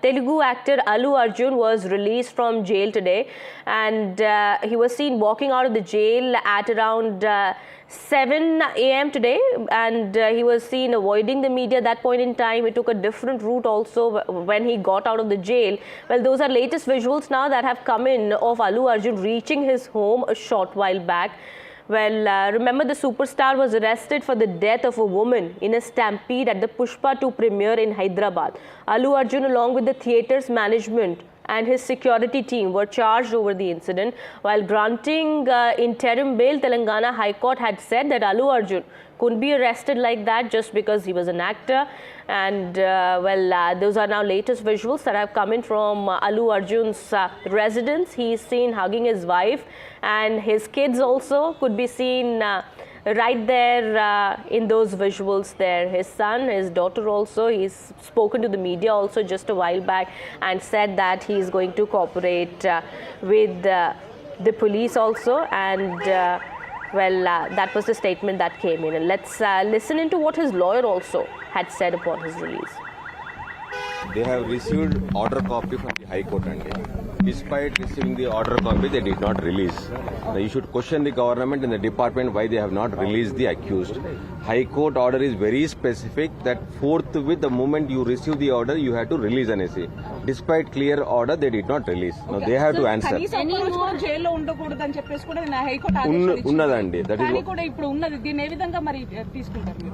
Telugu actor Allu Arjun was released from jail today, and he was seen walking out of the jail at around 7 a.m. today, and he was seen avoiding the media at that point in time. He took a different route also when he got out of the jail. Well, those are latest visuals now that have come in of Allu Arjun reaching his home a short while back. Well, remember the superstar was arrested for the death of a woman in a stampede at the Pushpa 2 premiere in Hyderabad. Allu Arjun, along with the theatre's management and his security team, were charged over the incident. While granting interim bail, Telangana High Court had said that Allu Arjun couldn't be arrested like that just because he was an actor. And those are now latest visuals that have come in from Allu Arjun's residence. He is seen hugging his wife, and his kids also could be seen right there in those visuals there. His son, his daughter also. He's spoken to the media also just a while back and said that he is going to cooperate with the police also. And that was the statement that came in. And let's listen into what his lawyer also had said upon his release. They have received order copy from the High Court, and despite receiving the order copy, they did not release. Now you should question the government and the department why they have not released the accused. High Court order is very specific that forthwith the moment you receive the order, you have to release an essay. Despite clear order, they did not release. Now they have to answer. Unnadandi. That is.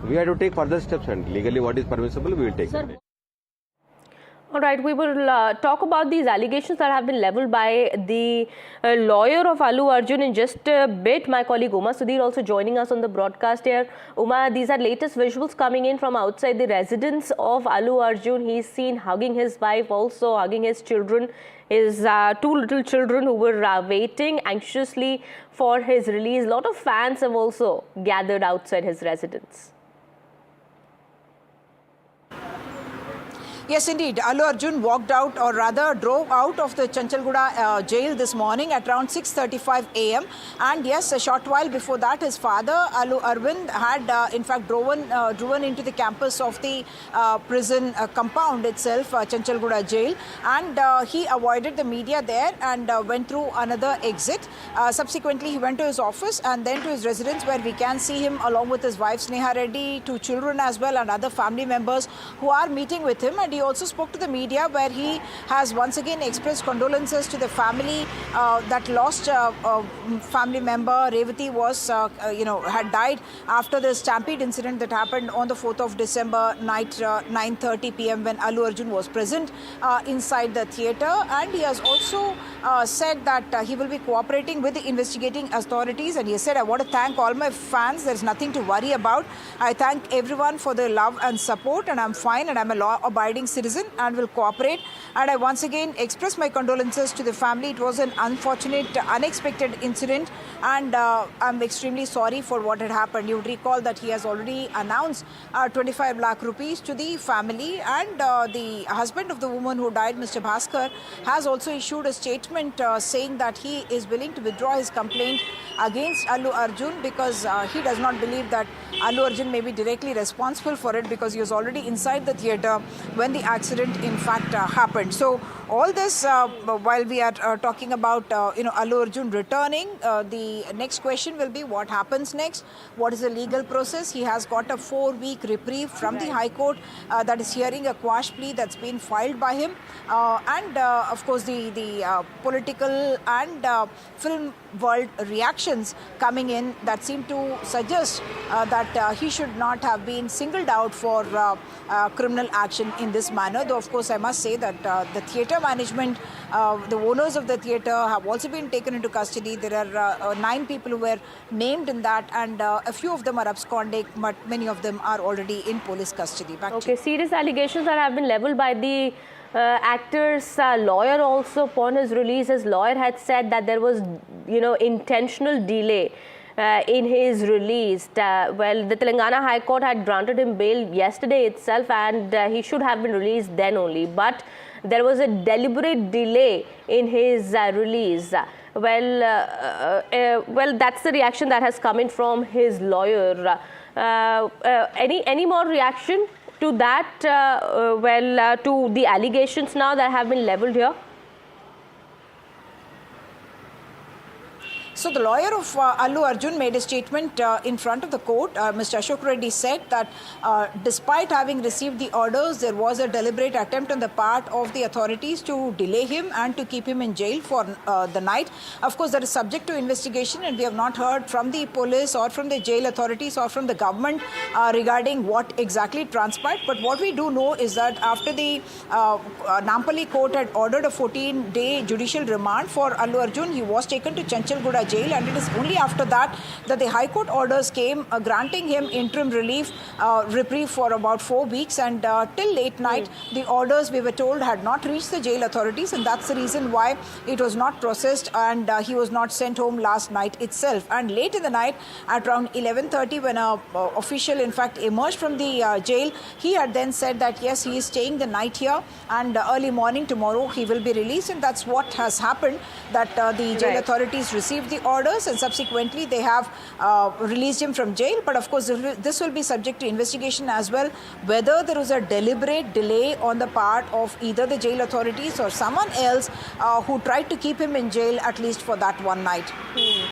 We have to take further steps, and legally what is permissible, we will take. All right, we will talk about these allegations that have been leveled by the lawyer of Allu Arjun in just a bit. My colleague Uma Sudhir also joining us on the broadcast here. Uma, these are latest visuals coming in from outside the residence of Allu Arjun. He's seen hugging his wife, also hugging his children, his two little children who were waiting anxiously for his release. A lot of fans have also gathered outside his residence. Yes, indeed. Allu Arjun walked out, or rather drove out of the Chanchalguda jail this morning at around 6:35 a.m. And yes, a short while before that, his father, Allu Arvind, had in fact driven into the campus of the prison compound itself, Chanchalguda jail. And he avoided the media there and went through another exit. Subsequently, he went to his office and then to his residence, where we can see him along with his wife Sneha Reddy, two children as well, and other family members who are meeting with him. And he also spoke to the media, where he has once again expressed condolences to the family that lost family member. Revati was, had died after the stampede incident that happened on the 4th of December night, 9:30 p.m. when Allu Arjun was present inside the theatre. And he has also said that he will be cooperating with the investigating authorities. And he said, I want to thank all my fans. There's nothing to worry about. I thank everyone for their love and support, and I'm fine, and I'm a law-abiding citizen and will cooperate. And I once again express my condolences to the family. It was an unfortunate, unexpected incident, and I'm extremely sorry for what had happened. You would recall that he has already announced 25 lakh rupees to the family, and the husband of the woman who died, Mr. Bhaskar, has also issued a statement saying that he is willing to withdraw his complaint against Allu Arjun, because he does not believe that Allu Arjun may be directly responsible for it, because he was already inside the theatre when the accident in fact happened. So all this while we are talking about Allu Arjun returning, the next question will be what happens next. What is the legal process? He has got a 4-week reprieve from the High Court that is hearing a quash plea that's been filed by him, and of course the political and film world reactions coming in that seem to suggest that he should not have been singled out for criminal action in this manner. Though of course I must say that the theatre management, the owners of the theatre, have also been taken into custody. There are 9 people who were named in that, and a few of them are absconding, but many of them are already in police custody. Okay, serious allegations that have been leveled by the actor's lawyer also upon his release. His lawyer had said that there was, intentional delay in his release. The Telangana High Court had granted him bail yesterday itself, and he should have been released then only. But there was a deliberate delay in his release. That's the reaction that has come in from his lawyer. Any more reaction to that, to the allegations now that have been leveled here? So the lawyer of Allu Arjun made a statement in front of the court. Mr. Ashok Reddy said that despite having received the orders, there was a deliberate attempt on the part of the authorities to delay him and to keep him in jail for the night. Of course, that is subject to investigation, and we have not heard from the police or from the jail authorities or from the government regarding what exactly transpired. But what we do know is that after the Nampally court had ordered a 14-day judicial remand for Allu Arjun, he was taken to Chanchalguda jail, and it is only after that that the High Court orders came granting him interim reprieve for about 4 weeks, and till late night the orders, we were told, had not reached the jail authorities, and that's the reason why it was not processed, and he was not sent home last night itself. And late in the night at around 11:30, when a official in fact emerged from the jail, he had then said that yes, he is staying the night here, and early morning tomorrow he will be released, and that's what has happened, that the jail authorities received the orders, and subsequently they have released him from jail. But of course this will be subject to investigation as well, whether there was a deliberate delay on the part of either the jail authorities or someone else who tried to keep him in jail at least for that one night.